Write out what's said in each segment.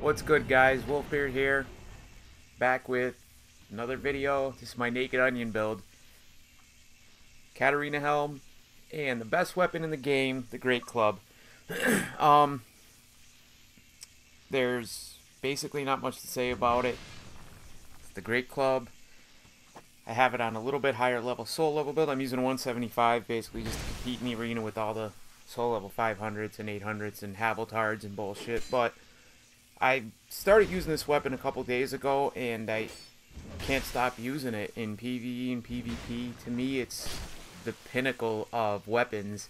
What's good, guys? Wolfbeard here, back with another video. This is my Naked Onion build. Catarina Helm, and the best weapon in the game, the Great Club. um, there's basically not much to say about it. It's the Great Club. I have it on a little bit higher level soul level build. I'm using a 175 basically just to compete in the arena with all the soul level 500s and 800s and Haviltards and bullshit, but I started using this weapon a couple days ago, and I can't stop using it in PvE and PvP. To me, it's the pinnacle of weapons.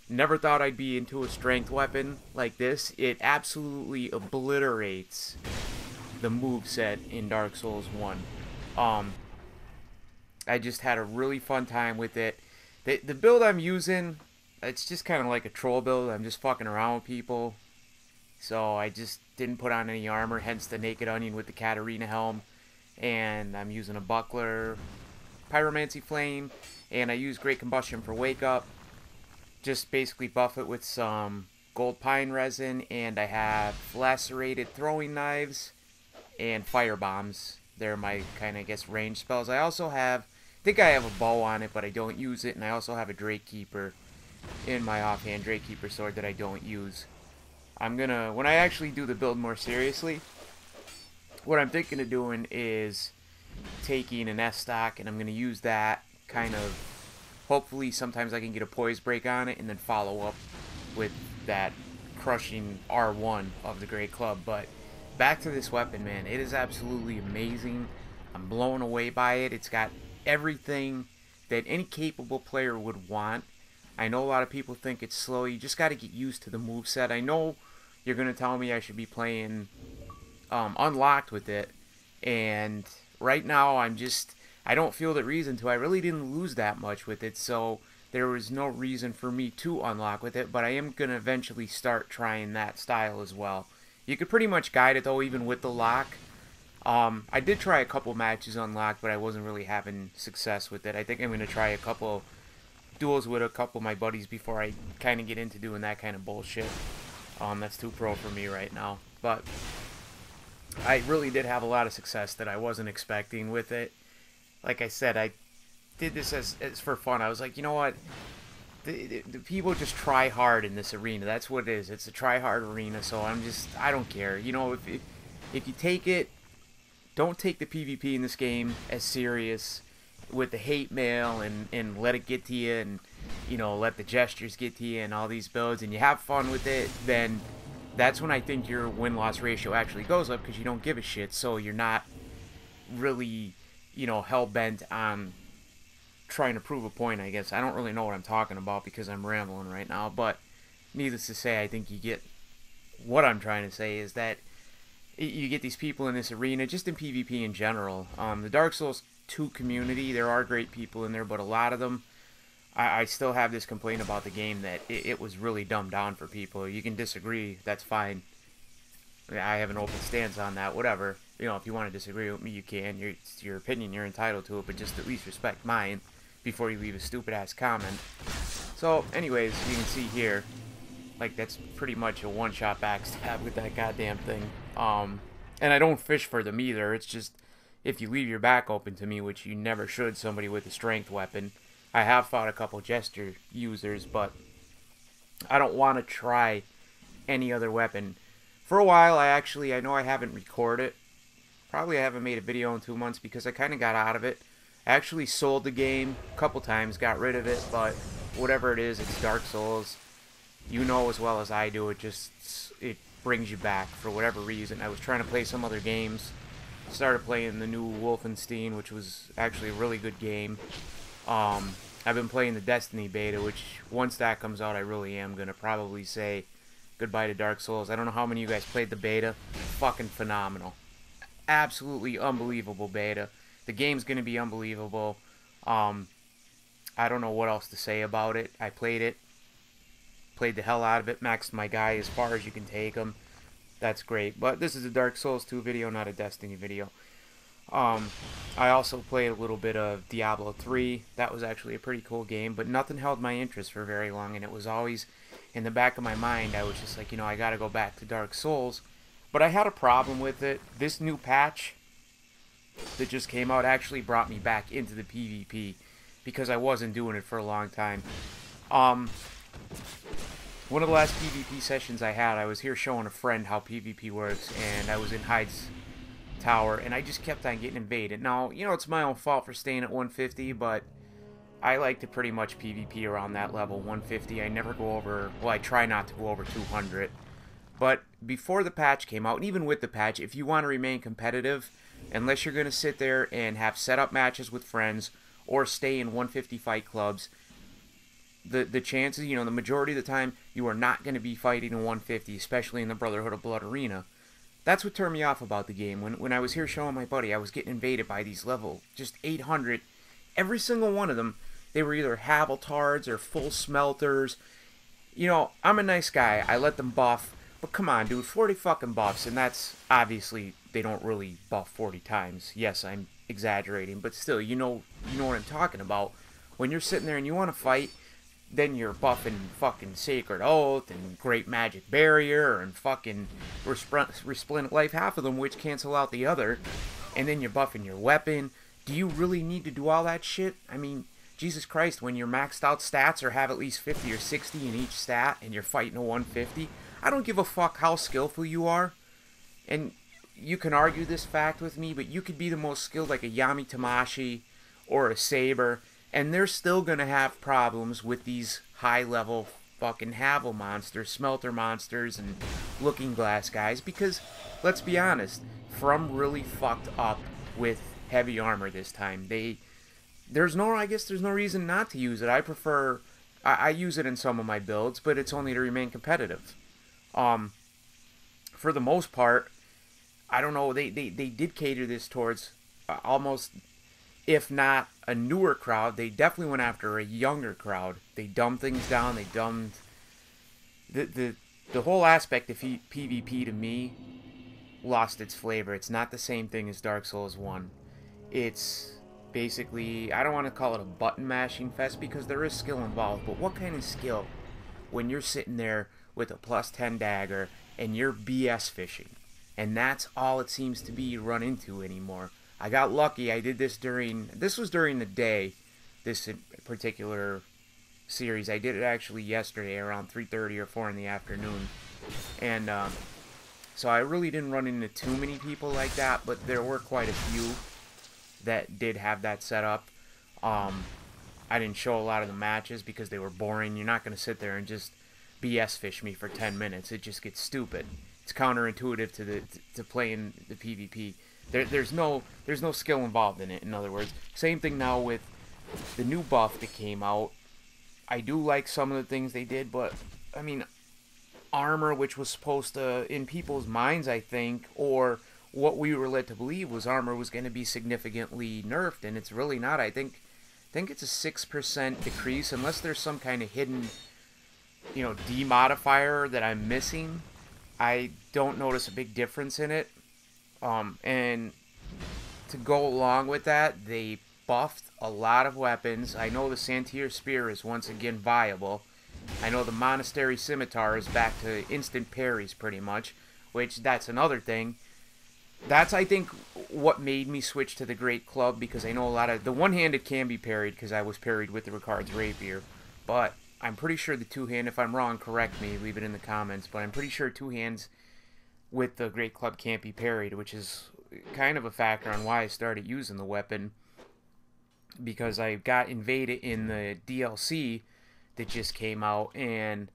Never thought I'd be into a strength weapon like this. It absolutely obliterates the moveset in Dark Souls 1. I just had a really fun time with it. The build I'm using, it's just kind of like a troll build. I'm just fucking around with people. So I just didn't put on any armor, hence the Naked Onion with the Catarina Helm. And I'm using a buckler, pyromancy flame, and I use Great Combustion for wake up. Just basically buff it with some gold pine resin, and I have lacerated throwing knives and fire bombs. They're my kind of, I guess, range spells. I also have, I think I have a bow on it, but I don't use it, and I also have a Drake Keeper in my offhand Drake Keeper sword that I don't use. I'm gonna, when I actually do the build more seriously, what I'm thinking of doing is taking an S stock, and I'm gonna use that kind of, hopefully sometimes I can get a poise break on it and then follow up with that crushing R1 of the Great Club. But back to this weapon, man, it is absolutely amazing. I'm blown away by it. It's got everything that any capable player would want. I know a lot of people think it's slow. You just got to get used to the moveset. I know you're going to tell me I should be playing unlocked with it. And right now I don't feel the reason to. I really didn't lose that much with it. So there was no reason for me to unlock with it. But I am going to eventually start trying that style as well. You could pretty much guide it though, even with the lock. I did try a couple matches unlocked, but I wasn't really having success with it. I think I'm going to try a couple duels with a couple of my buddies before I kind of get into doing that kind of bullshit. That's too pro for me right now. But I really did have a lot of success that I wasn't expecting with it. Like I said, I did this as for fun. I was like, you know what? The people just try hard in this arena. That's what it is. It's a try hard arena. So I don't care. You know, if you take it, don't take the PvP in this game as serious with the hate mail and let it get to you, and you know, let the gestures get to you and all these builds, and you have fun with it, then that's when I think your win-loss ratio actually goes up, because you don't give a shit. So you're not really, you know, hell-bent on trying to prove a point, I guess. I don't really know what I'm talking about because I'm rambling right now, but needless to say, I think you get what I'm trying to say is that you get these people in this arena, just in PvP in general. The Dark Souls 2 community, there are great people in there, but a lot of them, I still have this complaint about the game that it was really dumbed down for people. You can disagree, that's fine. I have an open stance on that, whatever. You know, if you want to disagree with me, you can. It's your opinion, you're entitled to it, but just at least respect mine before you leave a stupid-ass comment. So, anyways, you can see here, like, that's pretty much a one-shot backstab with that goddamn thing. And I don't fish for them either. It's just, if you leave your back open to me, which you never should, somebody with a strength weapon. I have fought a couple gesture users, but I don't want to try any other weapon. For a while, I know I haven't recorded. Probably I haven't made a video in 2 months because I kind of got out of it. I actually sold the game a couple times, got rid of it, but whatever it is, it's Dark Souls. You know as well as I do, it brings you back for whatever reason. I was trying to play some other games. Started playing the new Wolfenstein, which was actually a really good game. I've been playing the Destiny beta, which once that comes out, I really am going to probably say goodbye to Dark Souls. I don't know how many of you guys played the beta. Fucking phenomenal. Absolutely unbelievable beta. The game's going to be unbelievable. I don't know what else to say about it. I played it. Played the hell out of it. Maxed my guy as far as you can take him. That's great. But this is a Dark Souls 2 video, not a Destiny video. I also played a little bit of Diablo 3. That was actually a pretty cool game, but nothing held my interest for very long, and it was always in the back of my mind. I was just like, you know, I gotta go back to Dark Souls. But I had a problem with it. This new patch that just came out actually brought me back into the PvP because I wasn't doing it for a long time. One of the last PvP sessions I had, I was here showing a friend how PvP works, and I was in Hyde's tower, and I just kept on getting invaded. Now, you know, it's my own fault for staying at 150, but I like to pretty much PvP around that level, 150. I never go over, well, I try not to go over 200. But before the patch came out, and even with the patch, if you want to remain competitive, unless you're going to sit there and have setup matches with friends or stay in 150 fight clubs, the chances, you know, the majority of the time, you are not going to be fighting in 150, especially in the Brotherhood of Blood arena. That's what turned me off about the game. When I was here showing my buddy, I was getting invaded by these level, just 800. Every single one of them, they were either Haviltards or full smelters. You know, I'm a nice guy. I let them buff. But come on, dude, 40 fucking buffs, and that's, obviously, they don't really buff 40 times. Yes, I'm exaggerating, but still, you know what I'm talking about. When you're sitting there and you want to fight, then you're buffing fucking Sacred Oath and Great Magic Barrier and fucking Resplendent Life, half of them which cancel out the other, and then you're buffing your weapon. Do you really need to do all that shit? I mean, Jesus Christ, when your maxed out stats or have at least 50 or 60 in each stat and you're fighting a 150, I don't give a fuck how skillful you are. And you can argue this fact with me, but you could be the most skilled like a Yami Tamashi or a Saber, and they're still going to have problems with these high-level fucking Havel monsters, Smelter monsters, and Looking Glass guys, because, let's be honest, From really fucked up with heavy armor this time. I guess there's no reason not to use it. I use it in some of my builds, but it's only to remain competitive. For the most part, I don't know, they did cater this towards almost, if not a newer crowd, they definitely went after a younger crowd. They dumbed things down, they dumbed the whole aspect of PvP to me lost its flavor. It's not the same thing as Dark Souls 1. It's basically, I don't want to call it a button mashing fest because there is skill involved, but what kind of skill when you're sitting there with a +10 dagger and you're BS fishing? And that's all it seems to be run into anymore. I got lucky. I did this was during the day, this particular series. I did it actually yesterday around 3:30 or 4 in the afternoon. And so I really didn't run into too many people like that, but there were quite a few that did have that set up. I didn't show a lot of the matches because they were boring. You're not going to sit there and just BS fish me for 10 minutes. It just gets stupid. It's counterintuitive to playing the PvP. There's no skill involved in it, in other words. Same thing now with the new buff that came out. I do like some of the things they did, but, I mean, armor, which was supposed to, in people's minds, I think, or what we were led to believe was armor was going to be significantly nerfed, and it's really not. I think it's a 6% decrease, unless there's some kind of hidden, you know, demodifier that I'm missing. I don't notice a big difference in it. And to go along with that, they buffed a lot of weapons. I know the Santir Spear is once again viable. I know the Monastery Scimitar is back to instant parries pretty much, which that's another thing. That's, I think, what made me switch to the Great Club, because I know a lot of... The one-handed can be parried because I was parried with the Ricard's Rapier, but I'm pretty sure the two-hand, if I'm wrong, correct me, leave it in the comments, but I'm pretty sure two hands with the Great Club can't be parried, which is kind of a factor on why I started using the weapon, because I got invaded in the DLC that just came out, and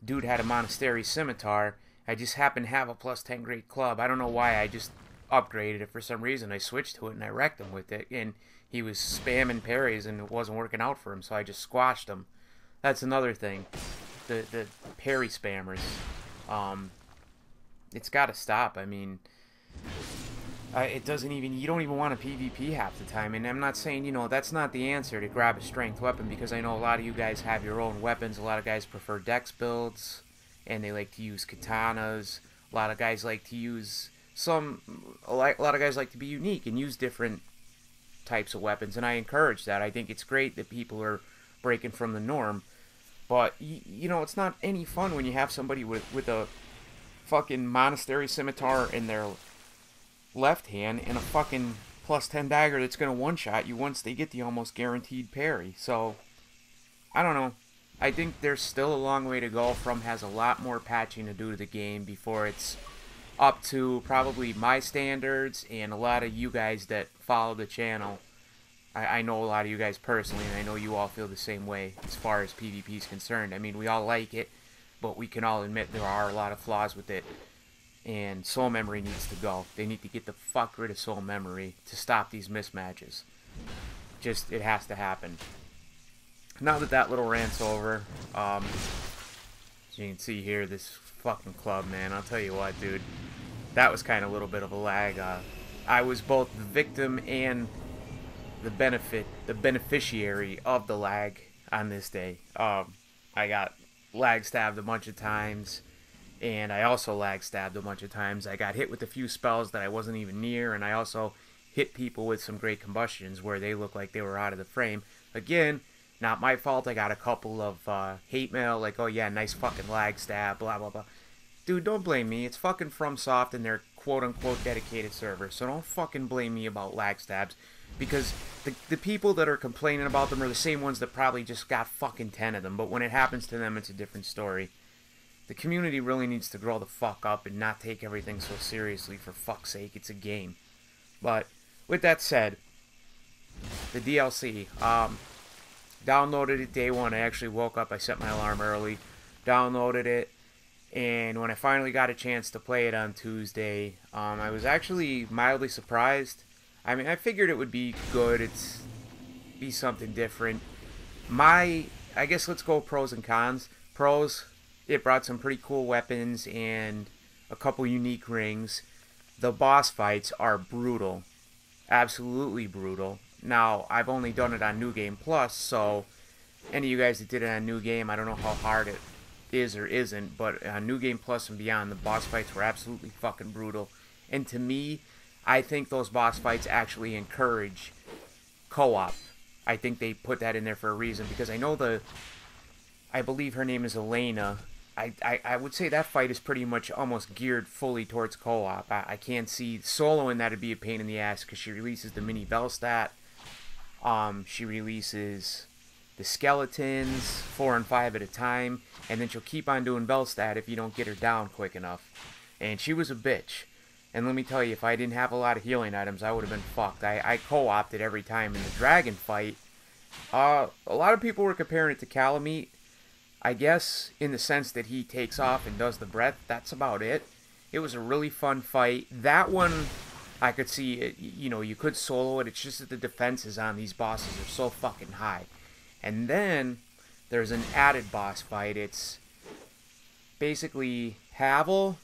dude had a Monastery Scimitar. I just happened to have a +10 Great Club. I don't know why, I just upgraded it for some reason. I switched to it and I wrecked him with it, and he was spamming parries and it wasn't working out for him, so I just squashed him. That's another thing, the parry spammers. It's got to stop. I mean, it doesn't even, you don't even want to PvP half the time, and I'm not saying, you know, that's not the answer to grab a strength weapon, because I know a lot of you guys have your own weapons. A lot of guys prefer dex builds, and they like to use katanas. A lot of guys like to use a lot of guys like to be unique and use different types of weapons, and I encourage that. I think it's great that people are breaking from the norm, but you know, it's not any fun when you have somebody with a fucking Monastery Scimitar in their left hand and a fucking +10 dagger that's going to one-shot you once they get the almost guaranteed parry. So, I don't know. I think there's still a long way to go. From has a lot more patching to do to the game before it's up to probably my standards and a lot of you guys that follow the channel. I know a lot of you guys personally, and I know you all feel the same way as far as PvP is concerned. I mean, we all like it, but we can all admit there are a lot of flaws with it. And soul memory needs to go. They need to get the fuck rid of soul memory to stop these mismatches. Just, it has to happen. Now that little rant's over, as you can see here, this fucking club, man, I'll tell you what, dude, that was kind of a little bit of a lag. I was both the victim and the beneficiary of the lag on this day. I got lag stabbed a bunch of times, and I also lag stabbed a bunch of times. I got hit with a few spells that I wasn't even near, and I also hit people with some great combustions where they looked like they were out of the frame. Again, not my fault. I got a couple of hate mail, like, oh yeah, nice fucking lag stab, blah blah blah. Dude, don't blame me. It's fucking FromSoft and their quote-unquote dedicated server, so don't fucking blame me about lag stabs, because the people that are complaining about them are the same ones that probably just got fucking 10 of them, but when it happens to them, it's a different story. The community really needs to grow the fuck up and not take everything so seriously, for fuck's sake. It's a game. But, with that said, the DLC, downloaded it day one. I actually woke up, I set my alarm early, downloaded it, and when I finally got a chance to play it on Tuesday, I was actually mildly surprised. I mean, I figured it would be good, be something different. I guess let's go pros and cons. Pros, it brought some pretty cool weapons and a couple unique rings. The boss fights are brutal. Absolutely brutal. Now, I've only done it on New Game Plus, so any of you guys that did it on New Game, I don't know how hard it is or isn't, but on New Game Plus and beyond, the boss fights were absolutely fucking brutal. And to me, I think those boss fights actually encourage co-op. I think they put that in there for a reason, because I believe her name is Elena. I would say that fight is pretty much almost geared fully towards co-op. I can't see soloing that would be a pain in the ass, because she releases the mini Bellstat. She releases the skeletons 4 and 5 at a time, and then she'll keep on doing Bellstat if you don't get her down quick enough. And she was a bitch. And let me tell you, if I didn't have a lot of healing items, I would have been fucked. I co-opted every time in the dragon fight. A lot of people were comparing it to Calamite. I guess in the sense that he takes off and does the breath. That's about it. It was a really fun fight. That one, I could see it, you know, you could solo it. It's just that the defenses on these bosses are so fucking high. And then there's an added boss fight. It's basically Havel,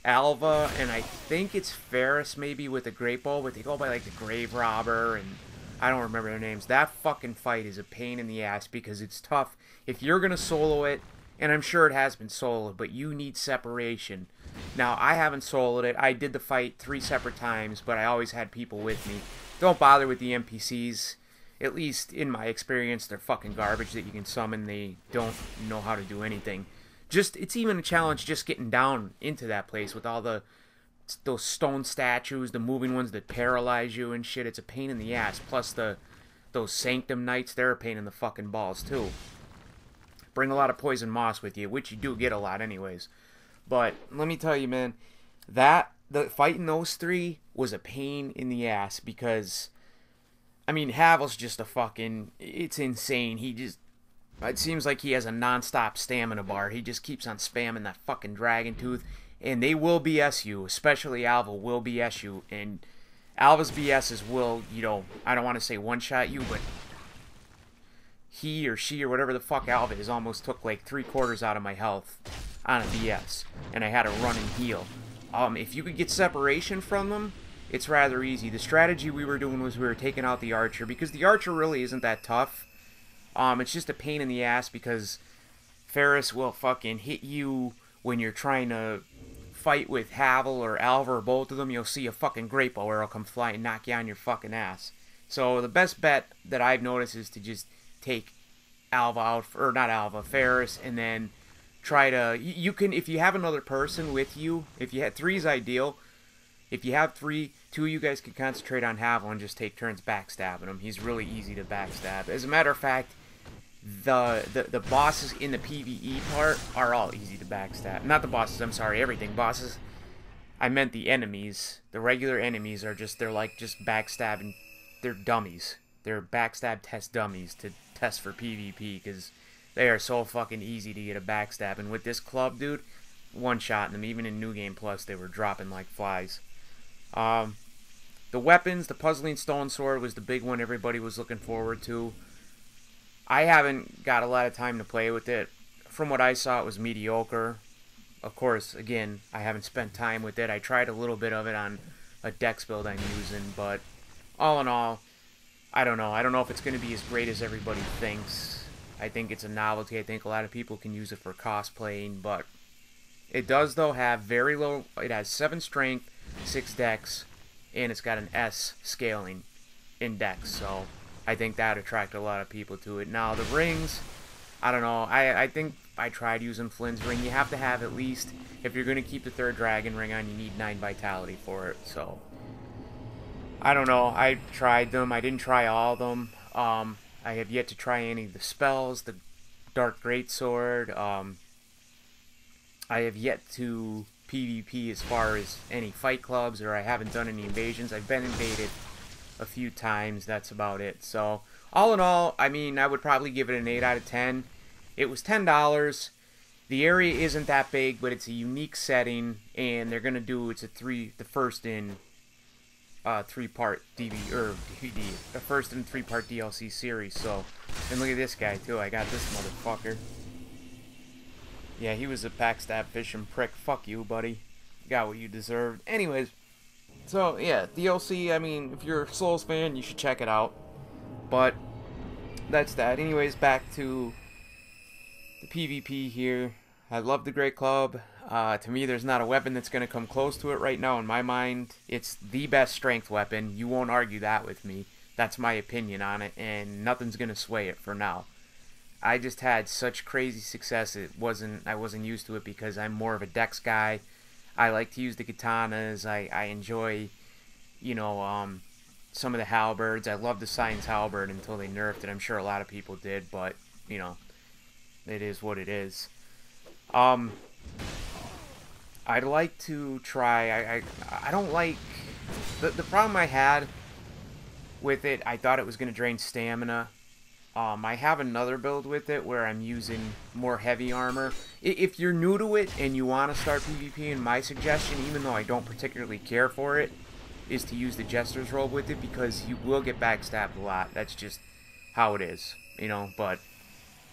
Alva, and I think it's Ferris maybe with a great bow, but they go by like the Grave Robber, and I don't remember their names. That fucking fight is a pain in the ass because it's tough. If you're going to solo it, and I'm sure it has been soloed, but you need separation. Now, I haven't soloed it. I did the fight 3 separate times, but I always had people with me. Don't bother with the NPCs. At least in my experience, they're fucking garbage that you can summon. They don't know how to do anything. It's even a challenge just getting down into that place with all those stone statues, the moving ones that paralyze you and shit. It's a pain in the ass. Plus those Sanctum Knights, they're a pain in the fucking balls too. Bring a lot of poison moss with you, which you do get a lot anyways. But let me tell you, man, the fighting those 3 was a pain in the ass because, I mean, Havel's just a fucking, it's insane. It seems like he has a non-stop stamina bar. He just keeps on spamming that fucking Dragon Tooth. And they will BS you, especially Alva will BS you. And Alva's BSs will, you know, I don't want to say one-shot you, but he or she or whatever the fuck Alva is almost took like 3/4 out of my health on a BS. And I had to run and heal. If you could get separation from them, it's rather easy. The strategy we were doing was we were taking out the Archer, because the Archer really isn't that tough. It's just a pain in the ass because Ferris will fucking hit you when you're trying to fight with Havel or Alva or both of them. You'll see a fucking great bow arrow come fly and knock you on your fucking ass. So the best bet that I've noticed is to just take Alva out, or not Alva, Ferris, and then try to, you can, if you have another person with you, if you had 3 is ideal. If you have 3, 2 of you guys can concentrate on Havel and just take turns backstabbing him. He's really easy to backstab. As a matter of fact, the bosses in the PvE part are all easy to backstab. Not the bosses, I'm sorry, everything. Bosses, I meant the enemies. The regular enemies are just, they're like just backstabbing. They're dummies. They're backstab test dummies to test for PvP, because they are so fucking easy to get a backstab. And with this club, dude, one-shotting them. Even in New Game Plus, they were dropping like flies. The weapons, the Puzzling Stone Sword was the big one everybody was looking forward to. I haven't got a lot of time to play with it. From what I saw, it was mediocre. Of course, again, I haven't spent time with it. I tried a little bit of it on a Dex build I'm using, but all in all, I don't know. I don't know if it's going to be as great as everybody thinks. I think it's a novelty. I think a lot of people can use it for cosplaying, but it does, though, have very low... It has 7 strength, 6 dex, and it's got an S scaling in dex, so I think that attracted a lot of people to it. Now, the rings, I don't know. I think I tried using Flynn's ring. You have to have at least, if you're going to keep the 3rd dragon ring on, you need 9 vitality for it, so I don't know. I tried them. I didn't try all of them. I have yet to try any of the spells, the Dark Greatsword. I have yet to PvP as far as any fight clubs, or I haven't done any invasions. I've been invaded a few times. That's about it. So, all in all, I mean, I would probably give it an 8 out of 10. It was $10. The area isn't that big, but it's a unique setting, and they're gonna do, it's the first in 3-part DVD, the first in 3-part DLC series. So, and look at this guy too. I got this motherfucker. Yeah, he was a backstab fishing prick. Fuck you, buddy. You got what you deserved. Anyways, so yeah, DLC, I mean, if you're a Souls fan, you should check it out. But that's that. Anyways, back to the PvP here. I love the Great Club. To me, there's not a weapon that's going to come close to it right now in my mind. It's the best strength weapon. You won't argue that with me. That's my opinion on it, and nothing's going to sway it for now. I just had such crazy success. I wasn't used to it because I'm more of a dex guy. I like to use the katanas. I enjoy, you know, some of the halberds. I love the Science halberd until they nerfed it. I'm sure a lot of people did, but you know, it is what it is. I'd like to try. I don't like the problem I had with it. I thought it was going to drain stamina. I have another build with it where I'm using more heavy armor. If you're new to it and you want to start PvP, my suggestion, even though I don't particularly care for it, is to use the Jester's Robe with it, because you will get backstabbed a lot. That's just how it is, you know. But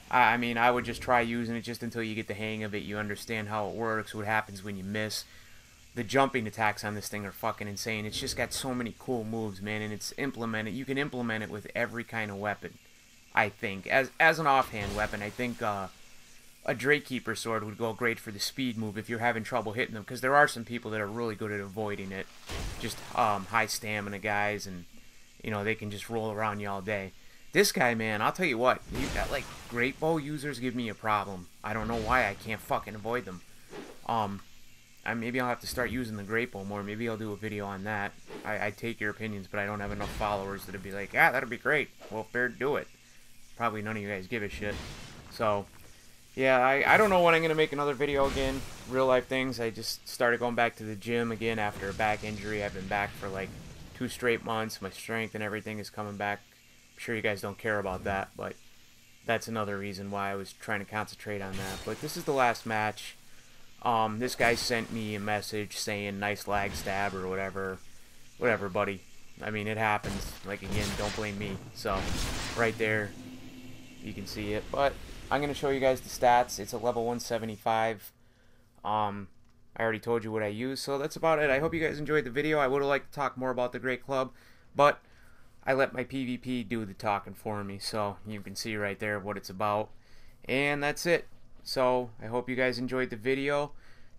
I mean, I would just try using it just until you get the hang of it. You understand how it works, what happens when you miss. The jumping attacks on this thing are fucking insane. It's just got so many cool moves, man, and it's implemented. You can implement it with every kind of weapon. I think, as an offhand weapon, I think a Drakekeeper sword would go great for the speed move if you're having trouble hitting them, because there are some people that are really good at avoiding it. Just high stamina guys, and you know, they can just roll around you all day. This guy, man, I'll tell you what, you got like great bow users give me a problem. I don't know why I can't fucking avoid them. Maybe I'll have to start using the great bow more. Maybe I'll do a video on that. I take your opinions, but I don't have enough followers that'd be like, ah, that'd be great. Well, fair to do it. Probably none of you guys give a shit. So, yeah, I don't know when I'm going to make another video again. Real life things. I just started going back to the gym again after a back injury. I've been back for like 2 straight months. My strength and everything is coming back. I'm sure you guys don't care about that, but that's another reason why I was trying to concentrate on that. But this is the last match. This guy sent me a message saying nice lag stab or whatever. Whatever, buddy. I mean, it happens. Like, again, don't blame me. So, right there, you can see it. But I'm going to show you guys the stats. It's a level 175. I already told you what I use, so that's about it. I hope you guys enjoyed the video. I would have liked to talk more about the Great Club, but I let my PvP do the talking for me, so you can see right there what it's about. And that's it. So I hope you guys enjoyed the video.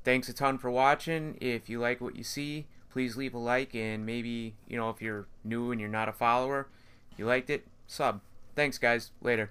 Thanks a ton for watching. If you like what you see, please leave a like, and maybe, you know, if you're new and you're not a follower, if you liked it, sub. Thanks, guys. Later.